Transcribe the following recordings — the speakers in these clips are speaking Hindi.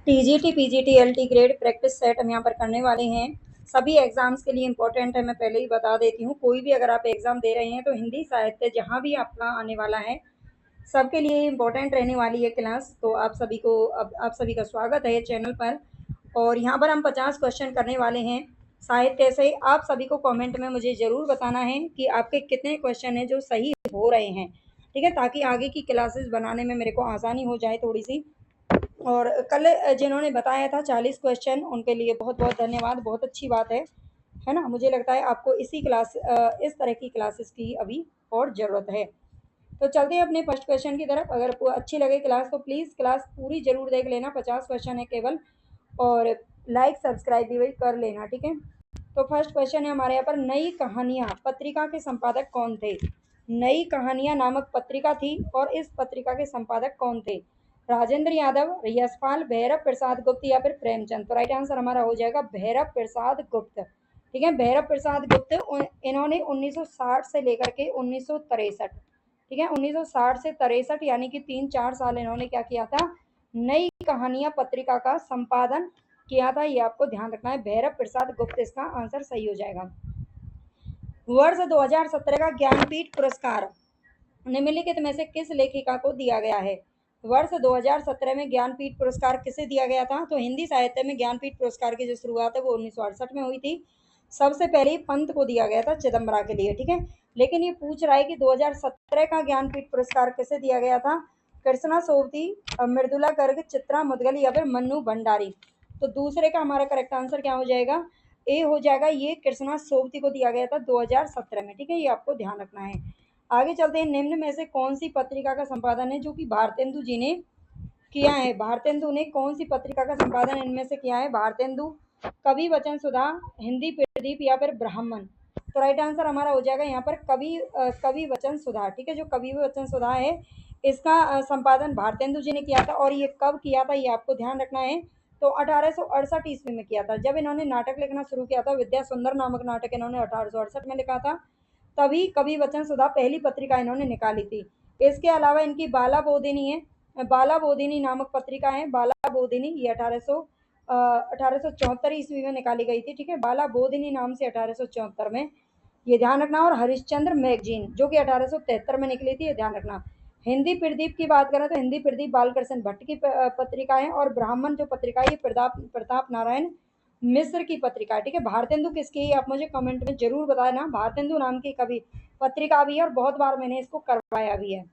TGT, PGT, LT grade practice set हम यहाँ पर करने वाले हैं। सभी एग्जाम्स के लिए इंपॉर्टेंट है, मैं पहले ही बता देती हूँ। कोई भी अगर आप एग्जाम दे रहे हैं तो हिंदी साहित्य जहाँ भी आपका आने वाला है सबके लिए इंपॉर्टेंट रहने वाली है क्लास। तो आप सभी को आप सभी का स्वागत है चैनल पर। और यहाँ पर हम 50 क्वेश्चन करने वाले हैं साहित्य से। आप सभी को कमेंट में मुझे ज़रूर बताना है कि आपके कितने क्वेश्चन हैं जो सही हो रहे हैं, ठीक है, ताकि आगे की क्लासेस बनाने में मेरे को आसानी हो जाए थोड़ी सी। और कल जिन्होंने बताया था 40 क्वेश्चन, उनके लिए बहुत बहुत धन्यवाद, बहुत अच्छी बात है ना। मुझे लगता है आपको इस तरह की क्लासेस की अभी और ज़रूरत है। तो चलते हैं अपने फर्स्ट क्वेश्चन की तरफ। अगर आपको अच्छी लगे क्लास तो प्लीज़ क्लास पूरी ज़रूर देख लेना, 50 क्वेश्चन है केवल। और लाइक सब्सक्राइब भी कर लेना, ठीक है। तो फर्स्ट क्वेश्चन है हमारे यहाँ पर, नई कहानियाँ पत्रिका के संपादक कौन थे? नई कहानियाँ नामक पत्रिका थी और इस पत्रिका के संपादक कौन थे? राजेंद्र यादव, यशपाल, भैरव प्रसाद गुप्त या फिर प्रेमचंद। तो राइट आंसर हमारा हो जाएगा भैरव प्रसाद गुप्त, ठीक है। भैरव प्रसाद गुप्त इन्होंने 1960 से लेकर के 1963, ठीक है, 1960 से 63 यानी कि 3-4 साल इन्होंने क्या किया था, नई कहानियां पत्रिका का संपादन किया था। ये आपको ध्यान रखना है, भैरव प्रसाद गुप्त इसका आंसर सही हो जाएगा। वर्ष 2017 का ज्ञानपीठ पुरस्कार निम्नलिखित में से किस लेखिका को दिया गया है? वर्ष 2017 में ज्ञानपीठ पुरस्कार किसे दिया गया था? तो हिंदी साहित्य में ज्ञानपीठ पुरस्कार की जो शुरुआत है वो 1968 में हुई थी। सबसे पहले पंत को दिया गया था, चिदम्बरा के लिए, ठीक है। लेकिन ये पूछ रहा है कि 2017 का ज्ञानपीठ पुरस्कार किसे दिया गया था? कृष्णा सोबती, मृदुला गर्ग, चित्रा मुदगल या फिर मन्नू भंडारी। तो दूसरे का हमारा करेक्ट आंसर क्या हो जाएगा? ए हो जाएगा। ये कृष्णा सोबती को दिया गया था 2017 में, ठीक है, ये आपको ध्यान रखना है। आगे चलते हैं, निम्न में से कौन सी पत्रिका का संपादन है जो कि भारतेंदु जी ने किया है? भारतेंदु ने कौन सी पत्रिका का संपादन इनमें से किया है? भारतेंदु, कवि वचन सुधा, हिंदी प्रदीप या फिर ब्राह्मण। तो राइट आंसर हमारा हो जाएगा यहाँ पर कवि वचन सुधा, ठीक है। जो कवि वचन सुधा है इसका संपादन भारतेंदु जी ने किया था। और ये कब किया था ये आपको ध्यान रखना है। तो 1868 ईस्वी में किया था, जब इन्होंने नाटक लिखना शुरू किया था। विद्या सुंदर नामक नाटक इन्होंने 1868 में लिखा था, तभी कवि वचन सुधा पहली पत्रिका इन्होंने निकाली थी। इसके अलावा इनकी बाला बोधिनी है, बाला बोधिनी नामक पत्रिका है। बाला बोधिनी ये 1874 ईस्वी में निकाली गई थी, ठीक है। बाला बोधिनी नाम से 1874 में, ये ध्यान रखना। और हरिश्चंद्र मैगजीन जो कि 1873 में निकली थी, ये ध्यान रखना। हिंदी प्रदीप की बात करें तो हिंदी प्रदीप बालकृष्ण भट्ट की पत्रिका है। और ब्राह्मण जो पत्रिका है ये प्रताप नारायण मिस्र की पत्रिका है, ठीक है। भारतेंदु किसकी है आप मुझे कमेंट में जरूर बताना। भारतेंदु नाम की कवि पत्रिका भी है और बहुत बार मैंने इसको करवाया भी है।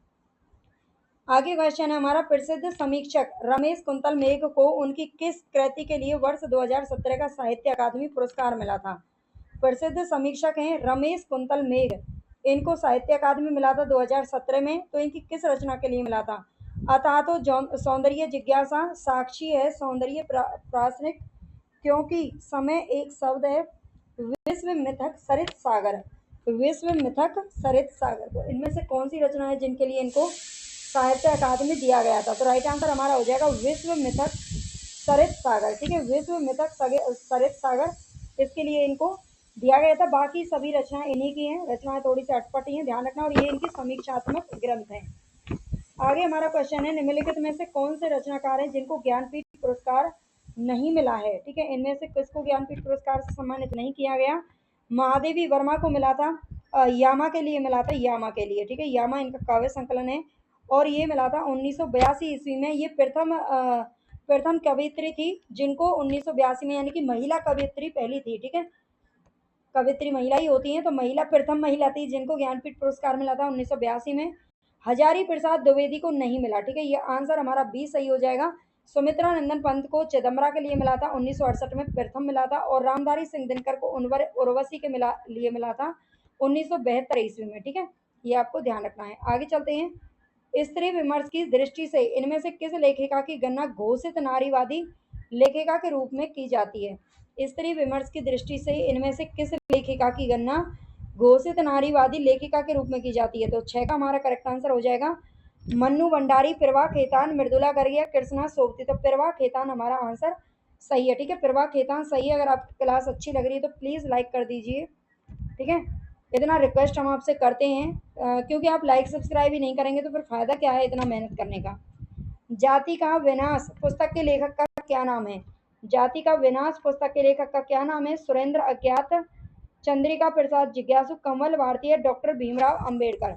आगे क्वेश्चन है हमारा, प्रसिद्ध समीक्षक रमेश कुंतल मेघ को उनकी किस कृति के लिए वर्ष 2017 का साहित्य अकादमी पुरस्कार मिला था? प्रसिद्ध समीक्षक हैं रमेश कुंतल मेघ, इनको साहित्य अकादमी मिला था 2017 में। तो इनकी किस रचना के लिए मिला था? अतः तो सौंदर्य जिज्ञासा, साक्षी है, सौंदर्य प्रासनिक, क्योंकि समय एक शब्द है, विश्व मिथक, सरित सागर। विश्व मिथक, सरित सागर। तो इनमें से कौन सी रचना है जिनके लिए इनको साहित्य अकादमी दिया गया था? तो राइट आंसर हमारा हो जाएगा विश्व मिथक सरित सागर, ठीक है। विश्व मिथक सरित सागर इसके लिए इनको दिया गया था। बाकी सभी रचनाएं इन्हीं की हैं, रचनाएं थोड़ी सी अटपटी हैं, ध्यान रखना। और ये इनकी समीक्षात्मक ग्रंथ हैं। आगे हमारा क्वेश्चन है, निम्नलिखित में से कौन से रचनाकार हैं जिनको ज्ञानपीठ पुरस्कार नहीं मिला है? ठीक है, इनमें से किसको ज्ञानपीठ पुरस्कार से सम्मानित नहीं किया गया? महादेवी वर्मा को मिला था, यामा के लिए मिला था, यामा के लिए, ठीक है। यामा इनका काव्य संकलन है और ये मिला था 1982 ईस्वी में। ये प्रथम कवियत्री थी जिनको 1982 में, यानी कि महिला कवियत्री पहली थी, ठीक है। कवियत्री महिला ही होती हैं, तो महिला प्रथम महिला थी जिनको ज्ञानपीठ पुरस्कार मिला था 1982 में। हजारी प्रसाद द्विवेदी को नहीं मिला, ठीक है। ये आंसर हमारा बी सही हो जाएगा। सुमित्रा नंदन पंत को चिदम्बरा के लिए मिला था, 1968 में प्रथम मिला था। और रामधारी सिंह दिनकर को उर्वशी के लिए मिला था 1972 ईस्वी में, ठीक है। ये आपको ध्यान रखना है। आगे चलते हैं, स्त्री विमर्श की दृष्टि से इनमें से किस लेखिका की गणना घोषित नारीवादी लेखिका के रूप में की जाती है? स्त्री विमर्श की दृष्टि से इनमें से किस लेखिका की गणना घोषित नारीवादी लेखिका के रूप में की जाती है? तो 6 का हमारा करेक्ट आंसर हो जाएगा मन्नू भंडारी, प्रभा खेतान, मृदुला गर्ग या कृष्णा सोबती। तो प्रभा खेतान हमारा आंसर सही है, ठीक है। प्रभा खेतान सही है। अगर आपकी क्लास अच्छी लग रही है तो प्लीज़ लाइक कर दीजिए, ठीक है। इतना रिक्वेस्ट हम आपसे करते हैं, क्योंकि आप लाइक सब्सक्राइब ही नहीं करेंगे तो फिर फ़ायदा क्या है इतना मेहनत करने का। जाति का विनाश पुस्तक के लेखक का क्या नाम है? जाति का विनाश पुस्तक के लेखक का क्या नाम है? सुरेंद्र अज्ञात, चंद्रिका प्रसाद जिज्ञासु, कमल भारतीय, डॉक्टर भीमराव अंबेडकर।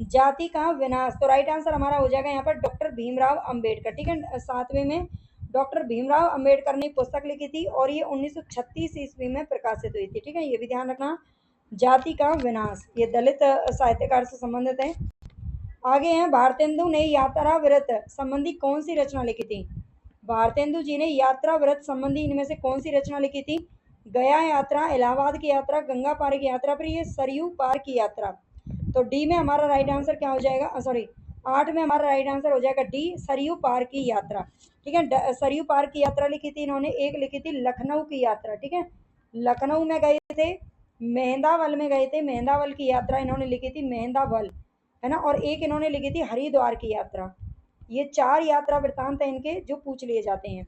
जाति का विनाश, तो राइट आंसर हमारा हो जाएगा यहाँ पर डॉक्टर भीमराव अंबेडकर। ठीक है, 7वें में डॉक्टर भीमराव अंबेडकर ने पुस्तक लिखी थी और ये 1936 ईस्वी में प्रकाशित हुई थी। ठीक है, ये भी ध्यान रखना। जाति का विनाश ये दलित साहित्यकार से संबंधित है। आगे हैं, भारतेंदु ने यात्रा व्रत संबंधी कौन सी रचना लिखी थी? भारतेंदु जी ने यात्रा व्रत संबंधी इनमें से कौन सी रचना लिखी थी? गया यात्रा, इलाहाबाद की यात्रा, गंगा पार की यात्रा, फिर ये सरयू पार की यात्रा। तो डी में हमारा राइट आंसर क्या हो जाएगा? सॉरी, 8 में हमारा राइट आंसर हो जाएगा डी, सरयू पार की यात्रा। ठीक है, सरयू पार की यात्रा लिखी थी इन्होंने। एक लिखी थी लखनऊ की यात्रा। ठीक है, लखनऊ में गए थे, मेहंदावल में गए थे, मेहंदावल की यात्रा इन्होंने लिखी थी, मेहंदावल, है ना। और एक इन्होंने लिखी थी हरिद्वार की यात्रा। ये 4 यात्रा वृत्तांत है इनके जो पूछ लिए जाते हैं।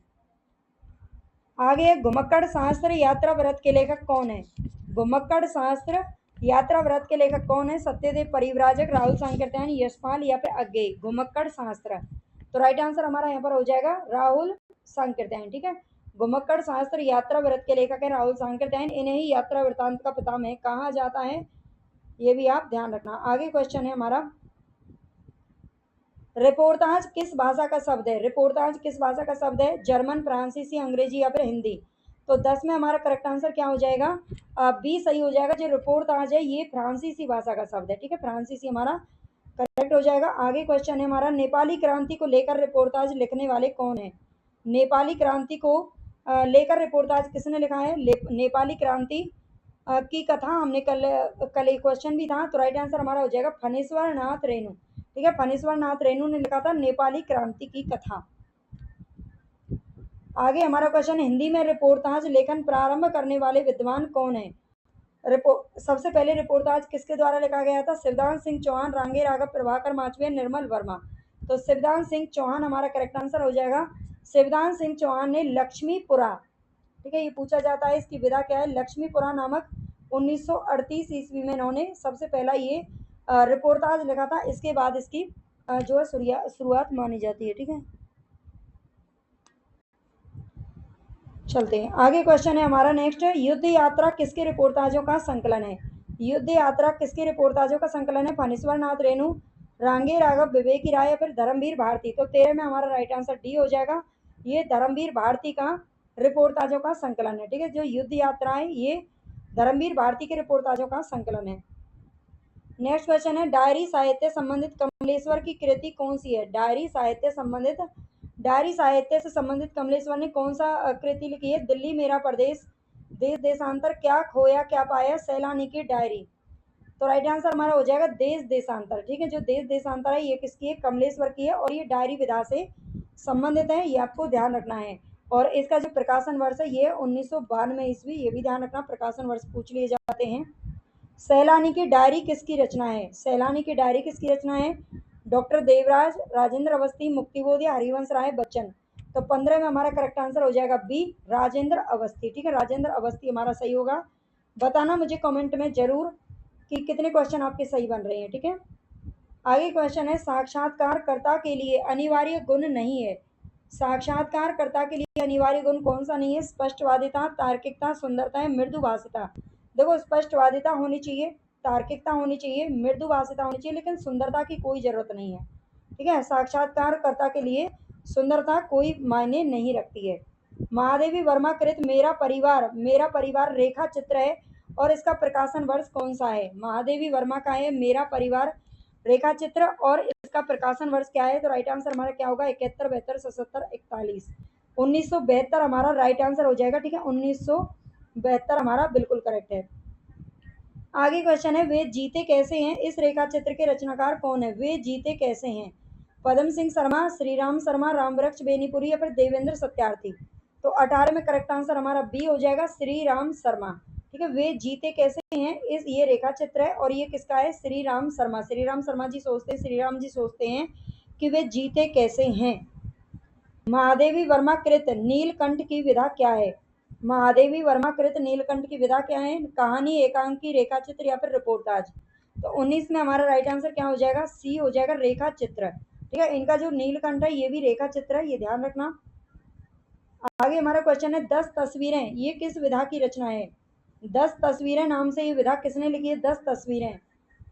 आगे, घुमक्कड़ शास्त्र यात्रा व्रत के लेखक कौन है? घुमक्कड़ शास्त्र यात्रा व्रत के लेखक कौन है? सत्यदेव परिव्राजक, राहुल सांकृत्यायन, यशपाल या फिर अज्ञेय। घुमक्कड़ शास्त्र, तो राइट आंसर हमारा यहाँ पर हो जाएगा राहुल सांकृत्यायन। ठीक है, घुमक्कड़ शास्त्र यात्रा व्रत के लेखक है राहुल सांकृत्यायन। इन्हें ही यात्रा वृत्तांत का पितामह कहा जाता है, ये भी आप ध्यान रखना। आगे क्वेश्चन है हमारा, रिपोर्टाज किस भाषा का शब्द है? रिपोर्टाज किस भाषा का शब्द है? जर्मन, फ्रांसीसी, अंग्रेजी या फिर हिंदी। तो 10 में हमारा करेक्ट आंसर क्या हो जाएगा? बी सही हो जाएगा। जो रिपोर्टाज है ये फ्रांसीसी भाषा का शब्द है। ठीक है, फ्रांसीसी हमारा करेक्ट हो जाएगा। आगे क्वेश्चन है हमारा, नेपाली क्रांति को लेकर रिपोर्टाज लिखने वाले कौन है? नेपाली क्रांति को लेकर रिपोर्टाज किसने लिखा है? नेपाली क्रांति की कथा हमने कल एक क्वेश्चन भी था, तो राइट आंसर हमारा हो जाएगा फणीश्वर नाथ रेणु। ठीक है, फणीश्वर नाथ रेणु ने लिखा था नेपाली क्रांति की कथा। आगे हमारा क्वेश्चन, हिंदी में रिपोर्टाज लेखन प्रारंभ करने वाले विद्वान कौन है? सबसे पहले रिपोर्टाज किसके द्वारा लिखा गया था? शिवदान सिंह चौहान, रांगे राघव, प्रभाकर माचवे, निर्मल वर्मा। तो शिवदान सिंह चौहान हमारा करेक्ट आंसर हो जाएगा। शिवदान सिंह चौहान ने लक्ष्मीपुरा, ठीक है, ये पूछा जाता है इसकी विधा क्या है, लक्ष्मीपुरा नामक 1938 ईस्वी में इन्होंने सबसे पहला ये रिपोर्टाज लिखा था। इसके बाद इसकी जो है शुरुआत मानी जाती है। ठीक है, चलते हैं आगे। क्वेश्चन है हमारा नेक्स्ट, युद्ध यात्रा किसके रिपोर्टाजों का संकलन है? युद्ध यात्रा किसके रिपोर्टाजों का संकलन है? फणीश्वर नाथ रेणु, रांगे राघव, विवेकी राय या फिर धर्मवीर भारती। तो 13 में हमारा राइट आंसर डी हो जाएगा। ये धर्मवीर भारती का रिपोर्टाजों का संकलन है। ठीक है, जो युद्ध यात्रा है ये धर्मवीर भारती के रिपोर्टाजों का संकलन है। नेक्स्ट क्वेश्चन है, डायरी साहित्य संबंधित कमलेश्वर की कृति कौन सी है? डायरी साहित्य से संबंधित कमलेश्वर ने कौन सा कृति लिखी है? दिल्ली मेरा प्रदेश, देश देशांतर, क्या खोया क्या पाया, सैलानी की डायरी। तो राइट आंसर हमारा हो जाएगा देश देशांतर। ठीक है, जो देश देशांतर है ये किसकी है? कमलेश्वर की है और ये डायरी विधा से संबंधित है, ये आपको ध्यान रखना है। और इसका जो प्रकाशन वर्ष है ये 1992 ईस्वी, ये भी ध्यान रखना, प्रकाशन वर्ष पूछ लिए जाते हैं। सैलानी की डायरी किसकी रचना है? सैलानी की डायरी किसकी रचना है? डॉक्टर देवराज, राजेंद्र अवस्थी, मुक्तिबोध या हरिवंश राय बच्चन। तो 15 में हमारा करेक्ट आंसर हो जाएगा बी, राजेंद्र अवस्थी। ठीक है, राजेंद्र अवस्थी हमारा सही होगा। बताना मुझे कमेंट में जरूर कि कितने क्वेश्चन आपके सही बन रहे हैं। ठीक है, आगे क्वेश्चन है, साक्षात्कारकर्ता के लिए अनिवार्य गुण नहीं है। साक्षात्कारकर्ता के लिए अनिवार्य गुण कौन सा नहीं है? स्पष्टवादिता, तार्किकता, सुंदरता, मृदुभाषिता। देखो, स्पष्टवादिता होनी चाहिए, तार्किकता होनी चाहिए, मृदुभाषिता होनी चाहिए, लेकिन सुंदरता की कोई जरूरत नहीं है। ठीक है, साक्षात्कारकर्ता के लिए सुंदरता कोई मायने नहीं रखती है। महादेवी वर्मा कृत मेरा परिवार रेखा चित्र है और इसका प्रकाशन वर्ष कौन सा है? महादेवी वर्मा का है मेरा परिवार रेखा चित्र और इसका प्रकाशन वर्ष क्या है? तो राइट आंसर हमारा क्या होगा? 71, 72, 77, 41। 1972 हमारा राइट आंसर हो जाएगा। ठीक है, 1972 हमारा बिल्कुल करेक्ट है। आगे क्वेश्चन है, वे जीते कैसे हैं? इस रेखा चित्र के रचनाकार कौन है? वे जीते कैसे हैं? पदम सिंह शर्मा, श्रीराम शर्मा, रामवृक्ष बेनीपुरी या फिर देवेंद्र सत्यार्थी। तो 18 में करेक्ट आंसर हमारा बी हो जाएगा, श्रीराम शर्मा। ठीक है, वे जीते कैसे हैं, इस ये रेखा चित्र है और ये किसका है? श्रीराम शर्मा। श्रीराम शर्मा जी सोचते हैं, श्रीराम जी सोचते हैं कि वे जीते कैसे हैं। महादेवी वर्मा कृत नीलकंठ की विधा क्या है? महादेवी वर्मा कृत नीलकंठ की विधा क्या है? कहानी, एकांकी, रेखा चित्र या फिर रिपोर्टाज। तो 19 में हमारा राइट आंसर क्या हो जाएगा? सी हो जाएगा, रेखा चित्र। ठीक है, इनका जो नीलकंठ है ये भी रेखा चित्र है, ये ध्यान रखना। आगे हमारा क्वेश्चन है 10 तस्वीरें, ये किस विधा की रचना है? 10 तस्वीरें नाम से ये विधा किसने लिखी है? 10 तस्वीरें,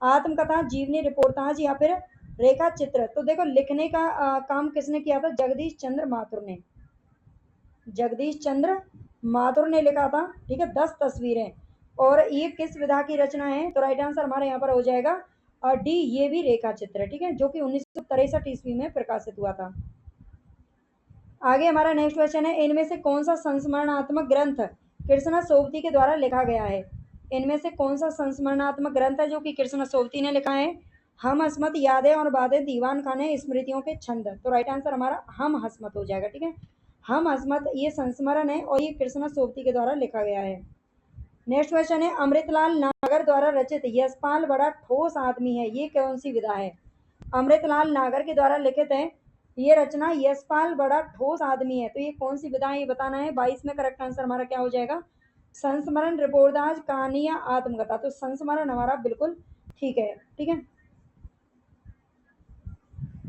आत्मकथा, जीवनी, रिपोर्टाज या फिर रेखा चित्र? तो देखो लिखने का काम किसने किया था? जगदीश चंद्र माथुर ने, जगदीश चंद्र माथुर ने लिखा था। ठीक है, 10 तस्वीरें। और ये किस विधा की रचना है? तो राइट आंसर हमारे यहाँ पर हो जाएगा डी, ये भी रेखा चित्र है। ठीक है, जो कि 1963 ईस्वी में प्रकाशित हुआ था। आगे हमारा नेक्स्ट क्वेश्चन है, इनमें से कौन सा संस्मरणात्मक ग्रंथ कृष्णा सोबती के द्वारा लिखा गया है? इनमें से कौन सा संस्मरणात्मक ग्रंथ है जो कि कृष्णा सोबती ने लिखा है? हम हसमत, यादें और बातें, दीवान खाने, स्मृतियों के छंद? तो राइट आंसर हमारा हम हसमत हो जाएगा। ठीक है, हम हसमत ये संस्मरण है और ये कृष्णा सोबती के द्वारा लिखा गया है। नेक्स्ट क्वेश्चन है, अमृतलाल नागर द्वारा रचित यशपाल बड़ा ठोस आदमी है, ये कौन सी विधा है? अमृतलाल नागर के द्वारा लिखित है ये रचना यशपाल बड़ा ठोस आदमी है, तो ये कौन सी विधा है ये बताना है। 22 में करेक्ट आंसर हमारा क्या हो जाएगा? संस्मरण, रिपोर्टाज, कहानी या आत्मकथा? तो संस्मरण हमारा बिल्कुल ठीक है। ठीक है,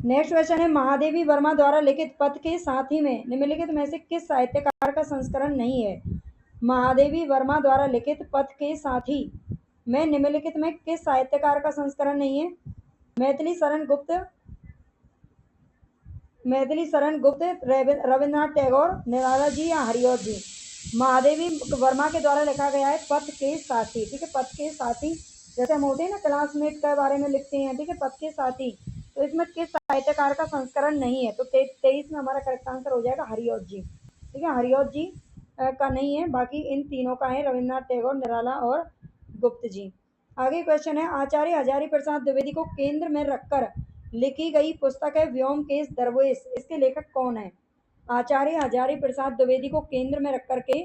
नेक्स्ट क्वेश्चन है, महादेवी वर्मा द्वारा लिखित पथ के साथी में निम्नलिखित में से किस साहित्यकार का संस्करण नहीं है? महादेवी वर्मा द्वारा लिखित पथ के साथी में निम्नलिखित में किस साहित्यकार का संस्करण नहीं है? मैथिली शरण गुप्त, मैथिली शरण गुप्त, रविन्द्रनाथ टैगोर, निराला जी या हरिऔध जी? महादेवी वर्मा के द्वारा लिखा गया है पथ के साथी। ठीक है, पथ के साथी जैसे हम होते हैं ना क्लासमेट के बारे में लिखते हैं। ठीक है, पथ के साथी। तो इसमें किस साहित्यकार का संस्करण नहीं है? तो 23 में हमारा करेक्ट आंसर हो जाएगा हरिऔध जी। ठीक है, हरिऔध जी का नहीं है, बाकी इन तीनों का है, रविन्द्रनाथ टैगोर, निराला और गुप्त जी। आगे क्वेश्चन है, आचार्य हजारी प्रसाद द्विवेदी को केंद्र में रखकर लिखी गई पुस्तक है व्योमकेश दरवेश, इसके लेखक कौन है? आचार्य हजारी प्रसाद द्विवेदी को केंद्र में रख करके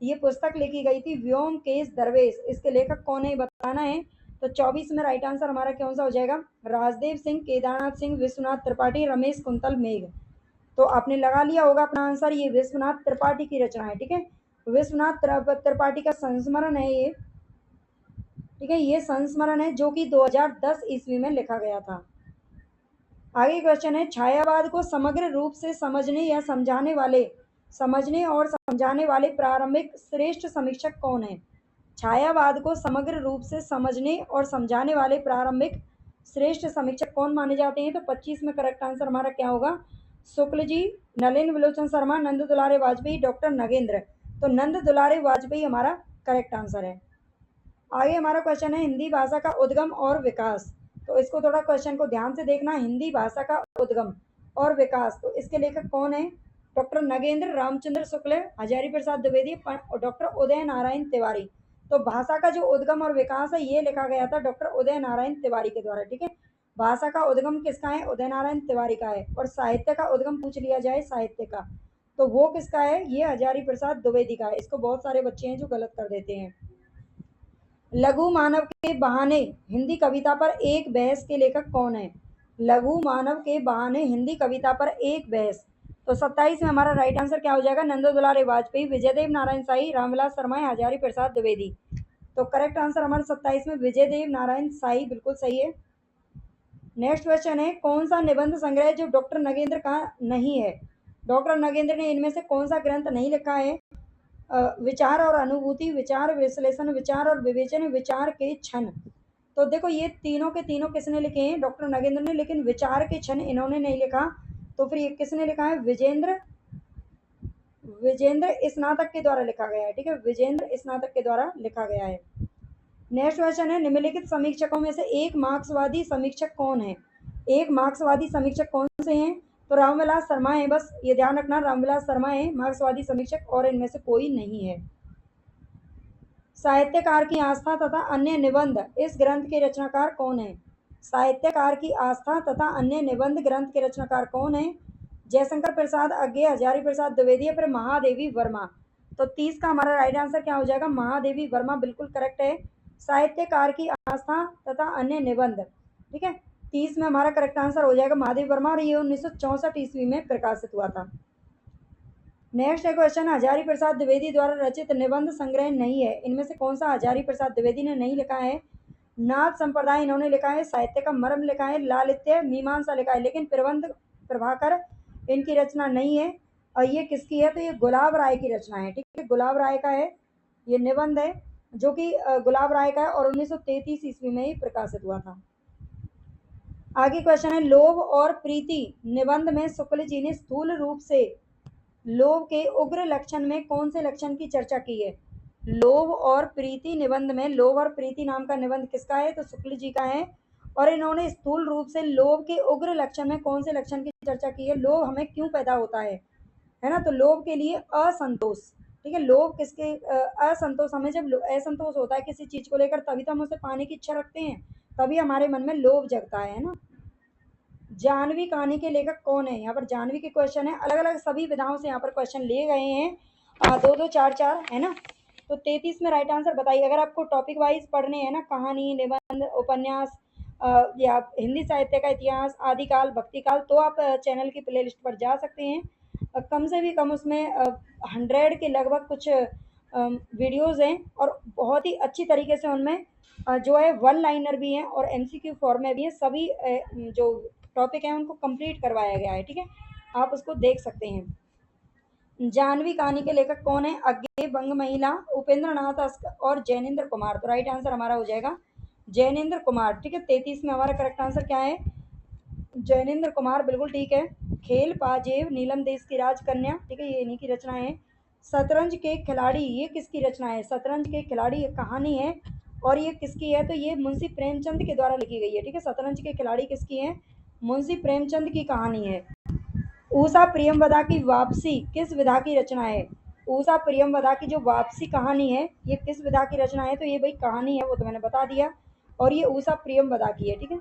ये पुस्तक लिखी गई थी व्योमकेश दरवेश, इसके लेखक कौन है बताना है। तो 24 में राइट आंसर हमारा कौन सा हो जाएगा? राजदेव सिंह, केदारनाथ सिंह, विश्वनाथ त्रिपाठी, रमेश कुंतल मेघ? तो आपने लगा लिया होगा अपना आंसर, ये विश्वनाथ त्रिपाठी की रचना है। ठीक है, विश्वनाथ त्रिपाठी का संस्मरण है ये। ठीक है, ये संस्मरण है जो कि 2010 ईस्वी में लिखा गया था। आगे क्वेश्चन है, छायावाद को समग्र रूप से समझने या समझने और समझाने वाले प्रारंभिक श्रेष्ठ समीक्षक कौन है? छायावाद को समग्र रूप से समझने और समझाने वाले प्रारंभिक श्रेष्ठ समीक्षक कौन माने जाते हैं? तो 25 में करेक्ट आंसर हमारा क्या होगा? शुक्ल जी, नलिन विलोचन शर्मा, नंद दुलारे वाजपेयी, डॉक्टर नगेंद्र? तो नंद दुलारे वाजपेयी हमारा करेक्ट आंसर है। आगे हमारा क्वेश्चन है, हिंदी भाषा का उद्गम और विकास? तो इसको थोड़ा क्वेश्चन को ध्यान से देखना, हिंदी भाषा का उद्गम और विकास, तो इसके लेखक कौन है? डॉक्टर नगेंद्र, रामचंद्र शुक्ल, हजारी प्रसाद द्विवेदी और डॉक्टर उदय नारायण तिवारी? तो भाषा का जो उद्गम और विकास है ये लिखा गया था डॉक्टर उदय नारायण तिवारी के द्वारा। ठीक है, भाषा का उद्गम किसका है? उदय नारायण तिवारी का है। और साहित्य का उद्गम पूछ लिया जाए साहित्य का, तो वो किसका है? ये हजारी प्रसाद द्विवेदी का है। इसको बहुत सारे बच्चे हैं जो गलत कर देते हैं। लघु मानव के बहाने हिंदी कविता पर एक बहस के लेखक कौन है? लघु मानव के बहाने हिंदी कविता पर एक बहस? तो 27 में हमारा राइट आंसर क्या हो जाएगा? नंद दुलारे वाजपेयी, विजयदेव नारायण साई, रामविलास शर्मा, हजारी प्रसाद द्विवेदी? तो करेक्ट आंसर हमारा 27 में विजयदेव नारायण साई बिल्कुल सही है। नेक्स्ट क्वेश्चन है, कौन सा निबंध संग्रह जो डॉक्टर नगेंद्र का नहीं है? डॉक्टर नगेंद्र ने इनमें से कौन सा ग्रंथ नहीं लिखा है? विचार और अनुभूति, विचार विश्लेषण, विचार और विवेचन, विचार के क्षण? तो देखो ये तीनों के तीनों किसने लिखे हैं? डॉक्टर नगेंद्र ने, लेकिन विचार के क्षण इन्होंने नहीं लिखा। तो फिर ये किसने लिखा है? विजेंद्र, विजेंद्र स्नातक के द्वारा लिखा गया है। ठीक है, विजेंद्र स्नातक के द्वारा लिखा गया है। नेक्स्ट क्वेश्चन है, निम्नलिखित समीक्षकों में से एक मार्क्सवादी समीक्षक कौन है? एक मार्क्सवादी समीक्षक कौन से हैं? तो रामविलास शर्मा है, बस ये ध्यान रखना, रामविलास शर्मा है मार्क्सवादी समीक्षक, और इनमें से कोई नहीं है। साहित्यकार की आस्था तथा अन्य निबंध इस ग्रंथ के रचनाकार कौन है? साहित्यकार की आस्था तथा अन्य निबंध ग्रंथ के रचनाकार कौन है? जयशंकर प्रसाद अज्ञे, हजारी प्रसाद द्विवेदी या फिर महादेवी वर्मा? तो 30 का हमारा राइट आंसर क्या हो जाएगा? महादेवी वर्मा बिल्कुल करेक्ट है। साहित्यकार की आस्था तथा अन्य निबंध। ठीक है, 30 में हमारा करेक्ट आंसर हो जाएगा महादेवी वर्मा, और ये 1964 ईस्वी में प्रकाशित हुआ था। नेक्स्ट है क्वेश्चन, हजारी प्रसाद द्विवेदी द्वारा रचित निबंध संग्रह नहीं है, इनमें से कौन सा हजारी प्रसाद द्विवेदी ने नहीं लिखा है? नाथ संप्रदाय इन्होंने लिखा है, साहित्य का मर्म लिखा है, लालित्य मीमांसा लिखा है, लेकिन प्रबंध प्रभाकर इनकी रचना नहीं है। और ये किसकी है, तो ये गुलाब राय की रचना है, ठीक है, गुलाब राय का है, ये निबंध है जो कि गुलाब राय का है और 1933 ईस्वी में ही प्रकाशित हुआ था। आगे क्वेश्चन है, लोभ और प्रीति निबंध में शुक्ल जी ने स्थूल रूप से लोभ के उग्र लक्षण में कौन से लक्षण की चर्चा की है? लोभ और प्रीति निबंध में, लोभ और प्रीति नाम का निबंध किसका है, तो शुक्ल जी का है। और इन्होंने स्थूल रूप से लोभ के उग्र लक्षण में कौन से लक्षण की चर्चा की है? लोभ हमें क्यों पैदा होता है ना, तो लोभ के लिए असंतोष, ठीक है, लोभ किसके, असंतोष, हमें जब असंतोष होता है किसी चीज को लेकर तभी तो हम उसे पाने की इच्छा रखते हैं, तभी हमारे मन में लोभ जगता है ना। जानवी कहानी के लेखक कौन है? यहाँ पर जानवी के क्वेश्चन है, अलग अलग सभी विधाओं से यहाँ पर क्वेश्चन लिए गए हैं, दो दो चार चार है ना। तो 33 में राइट आंसर बताइए। अगर आपको टॉपिक वाइज पढ़ने हैं ना, कहानी, निबंध, उपन्यास, या हिंदी साहित्य का इतिहास, आदिकाल, भक्तिकाल, तो आप चैनल की प्लेलिस्ट पर जा सकते हैं। कम से भी कम उसमें 100 के लगभग कुछ वीडियोस हैं और बहुत ही अच्छी तरीके से उनमें जो है वन लाइनर भी हैं और एमसीक्यू फॉर्म में भी हैं, सभी जो टॉपिक हैं उनको कंप्लीट करवाया गया है, ठीक है, आप उसको देख सकते हैं। जानवी कहानी के लेखक कौन है? अज्ञे, बंग महिला, उपेंद्र नाथ और जैनेन्द्र कुमार। तो राइट आंसर हमारा हो जाएगा जैनेन्द्र कुमार, ठीक है। 33 में हमारा करेक्ट आंसर क्या है? जैनेन्द्र कुमार, बिल्कुल ठीक है। खेल पाजेब, नीलम देश की राजकन्या, ठीक है, ये इन्हीं की रचना है। शतरंज के खिलाड़ी, ये किसकी रचना है? शतरंज के खिलाड़ी ये कहानी है और ये किसकी है? तो ये मुंशी प्रेमचंद के द्वारा लिखी गई है, ठीक है। शतरंज के खिलाड़ी किसकी है? मुंशी प्रेमचंद की कहानी है। ऊषा प्रियमवदा की वापसी किस विधा की रचना है? ऊषा प्रियमवदा की जो वापसी कहानी है ये किस विधा की रचना है? तो ये भाई कहानी है, वो तो मैंने बता दिया, और ये ऊषा प्रियमवदा की है, ठीक है।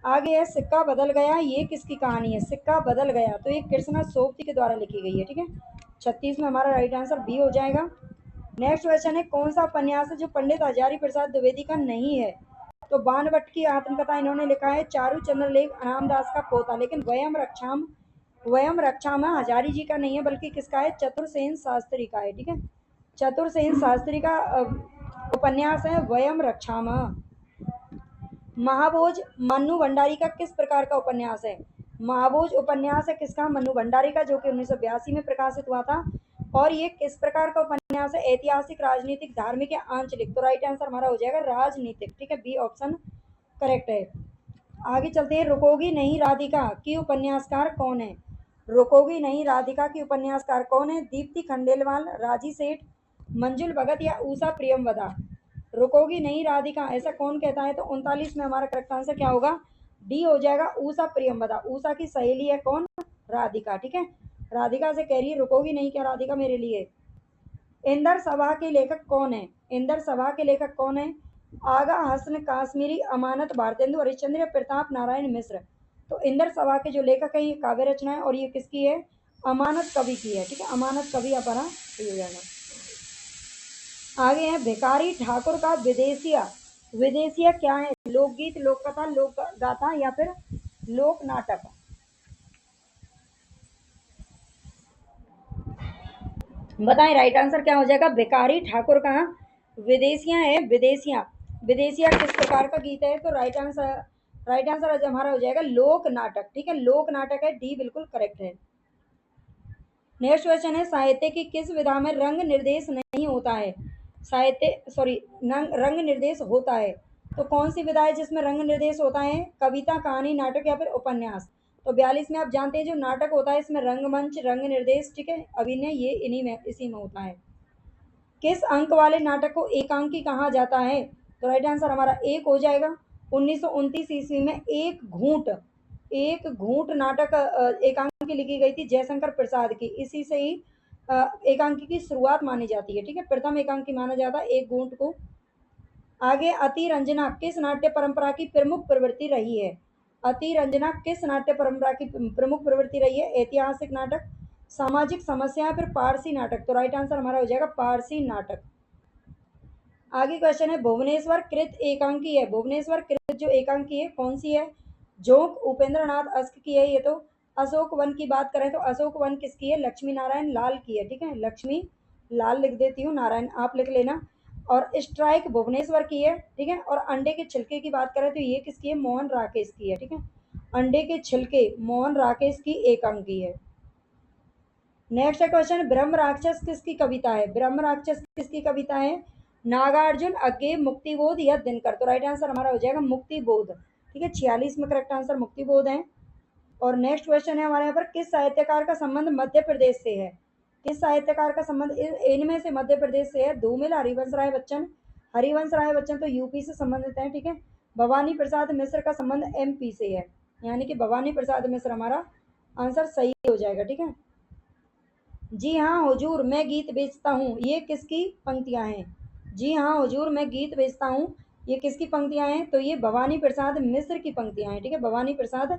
आगे है सिक्का बदल गया, ये किसकी कहानी है? सिक्का बदल गया, तो ये कृष्णा सोबती के द्वारा लिखी गई है, ठीक है। 36 में हमारा राइट आंसर बी हो जाएगा। नेक्स्ट क्वेश्चन है, कौन सा उपन्यास है जो पंडित हजारी प्रसाद द्विवेदी का नहीं है? तो बाणभट्ट की आत्मकथा इन्होंने लिखा है, चारू चंद्रलेख अनामदास का पोता, लेकिन वयम रक्षाम हजारी जी का नहीं है, बल्कि किसका है? चतुरसेन शास्त्री का है, ठीक है। चतुरसेन शास्त्री का उपन्यास है वयम रक्षाम। महाभोज मन्नू भंडारी का किस प्रकार का उपन्यास है? महाभोज उपन्यास है किसका? मन्नू भंडारी का, जो कि 1982 में प्रकाशित हुआ था। और ये किस प्रकार का उपन्यास है? ऐतिहासिक, राजनीतिक, धार्मिक या आंचलिक? तो राइट आंसर हमारा हो जाएगा राजनीतिक, ठीक है, बी ऑप्शन करेक्ट है। आगे चलते हैं, रुकोगी नहीं राधिका की उपन्यासकार कौन है? रुकोगी नहीं राधिका की उपन्यासकार कौन है? दीप्ति खंडेलवाल, राजी सेठ, मंजुल भगत या उषा प्रियमवदा? रुकोगी नहीं राधिका ऐसा कौन कहता है? तो 39 में हमारा करेक्ट आंसर क्या होगा? डी हो जाएगा, उषा प्रियमवदा। उषा की सहेली है कौन? राधिका, ठीक है। राधिका से कह रही है रुकोगी नहीं क्या राधिका मेरे लिए? इंदर सभा के लेखक कौन है? इंदर सभा के लेखक कौन है? आगा हसन काश्मीरी, अमानत भारतेंदु हरिश्चंद्र या प्रताप नारायण मिश्र? तो इंदर सभा के जो लेखक है ये काव्य रचना है और ये किसकी है? अमानत कवि की है, ठीक है, अमानत कवि हमारा सही हो जाएगा। आगे है, भिखारी ठाकुर का विदेशिया। विदेशिया क्या है? लोकगीत, लोक कथा, लोक गाथा या फिर लोक नाटक? बताएं राइट आंसर क्या हो जाएगा? भिखारी ठाकुर का विदेशिया है, विदेशिया। विदेशिया किस प्रकार का गीत है? तो राइट आंसर आज हमारा हो जाएगा लोक नाटक, ठीक है, लोक नाटक है, डी बिल्कुल करेक्ट है। नेक्स्ट क्वेश्चन है, साहित्य की किस विधा में रंग निर्देश नहीं होता है? रंग निर्देश होता है, तो कौन सी विधा है जिसमें रंग निर्देश होता है? कविता, कहानी, नाटक या फिर उपन्यास? तो 42 में आप जानते हैं जो नाटक होता है इसमें रंगमंच, रंग निर्देश, ठीक है, अभिनय, ये इन्हीं में इसी में होता है। किस अंक वाले नाटक को एकांकी कहा जाता है? तो राइट आंसर हमारा एक हो जाएगा। 1929 ईस्वी में एक घूंट नाटक एकांकी लिखी गई थी जयशंकर प्रसाद की, इसी से ही एकांकी की शुरुआत मानी जाती है, ठीक है, प्रथम एकांकी माना जाता है एक घूंट को। आगे, अतिरंजना किस नाट्य परंपरा की प्रमुख प्रवृत्ति रही है? अतिरंजना किस नाट्य परंपरा की प्रमुख प्रवृत्ति रही है? ऐतिहासिक नाटक, सामाजिक समस्या, फिर पारसी नाटक? तो राइट आंसर हमारा हो जाएगा पारसी नाटक। आगे क्वेश्चन है, भुवनेश्वर कृत एकांकी है, भुवनेश्वर कृत जो एकांकी है कौन सी है? जोंक उपेंद्र नाथ अस्क की है ये तो। अशोक वन की बात करें तो अशोक वन किसकी है? लक्ष्मी नारायण लाल की है, ठीक है, लक्ष्मी लाल लिख देती हूँ, नारायण आप लिख लेना। और स्ट्राइक भुवनेश्वर की है, ठीक है। और अंडे के छिलके की बात करें तो ये किसकी है? मोहन राकेश की है, ठीक है, अंडे के छिलके मोहन राकेश की एकांकी है। नेक्स्ट क्वेश्चन, ब्रह्म राक्षस किसकी कविता है? ब्रह्म राक्षस किसकी कविता है? नागार्जुन, अज्ञे, मुक्तिबोध या दिनकर। तो राइट आंसर हमारा हो जाएगा मुक्तिबोध। ठीक है, 46 में करेक्ट आंसर मुक्तिबोध है। और नेक्स्ट क्वेश्चन है हमारे यहाँ पर, किस साहित्यकार का संबंध मध्य प्रदेश से है? किस साहित्यकार का संबंध इनमें से मध्य प्रदेश से है? धूमिल, हरिवंश राय बच्चन। हरिवंश राय बच्चन तो यूपी से संबंधित है। ठीक है, भवानी प्रसाद मिश्र का संबंध एमपी से है, यानी कि भवानी प्रसाद मिश्र हमारा आंसर सही हो जाएगा। ठीक है, जी हाँ हुजूर मैं गीत बेचता हूँ, ये किसकी पंक्तियाँ हैं? जी हाँ हुजूर मैं गीत बेचता हूँ, ये किसकी पंक्तियाँ हैं? तो ये भवानी प्रसाद मिश्र की पंक्तियाँ हैं। ठीक है, भवानी प्रसाद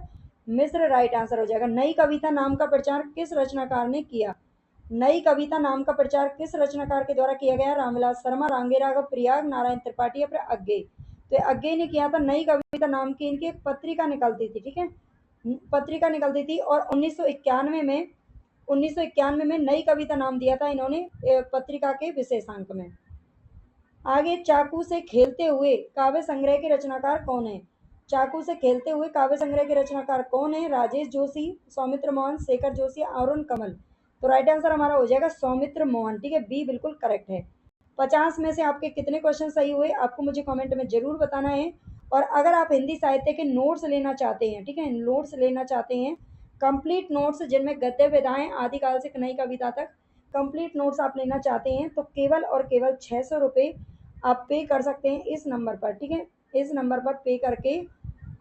मिश्र राइट आंसर हो जाएगा। नई कविता नाम का प्रचार किस रचनाकार ने किया? नई कविता नाम का प्रचार किस रचनाकार के द्वारा किया गया? रामविलास शर्मा, रांगे राघव प्रयाग, नारायण त्रिपाठी या फिर अज्ञे। तो अज्ञे ने किया था। नई कविता नाम की इनकी एक पत्रिका निकलती थी। ठीक है, पत्रिका निकलती थी और 1991 में नई कविता नाम दिया था इन्होंने पत्रिका के विशेषांक में। आगे, चाकू से खेलते हुए काव्य संग्रह के रचनाकार कौन है? चाकू से खेलते हुए काव्य संग्रह के रचनाकार कौन है? राजेश जोशी, सौमित्र मोहन, शेखर जोशी, अरुण कमल। तो राइट आंसर हमारा हो जाएगा सौमित्र मोहन। ठीक है, बी बिल्कुल करेक्ट है। 50 में से आपके कितने क्वेश्चन सही हुए आपको मुझे कमेंट में जरूर बताना है। और अगर आप हिंदी साहित्य के नोट्स लेना चाहते हैं, ठीक है, नोट्स लेना चाहते हैं, कंप्लीट नोट्स जिनमें गद्य विधाएं आदिकाल से नई कविता तक कंप्लीट नोट्स आप लेना चाहते हैं, तो केवल और केवल 600 रुपये आप पे कर सकते हैं इस नंबर पर। ठीक है, इस नंबर पर पे करके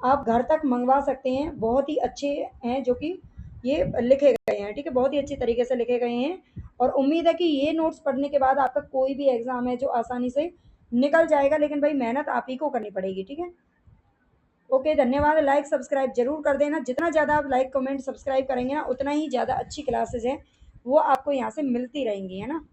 आप घर तक मंगवा सकते हैं। बहुत ही अच्छे हैं जो कि ये लिखे गए हैं। ठीक है, बहुत ही अच्छी तरीके से लिखे गए हैं और उम्मीद है कि ये नोट्स पढ़ने के बाद आपका कोई भी एग्जाम है जो आसानी से निकल जाएगा, लेकिन भाई मेहनत आप ही को करनी पड़ेगी। ठीक है, ओके, धन्यवाद। लाइक सब्सक्राइब जरूर कर देना। जितना ज़्यादा आप लाइक कमेंट सब्सक्राइब करेंगे ना, उतना ही ज़्यादा अच्छी क्लासेज हैं वो आपको यहाँ से मिलती रहेंगी, है ना।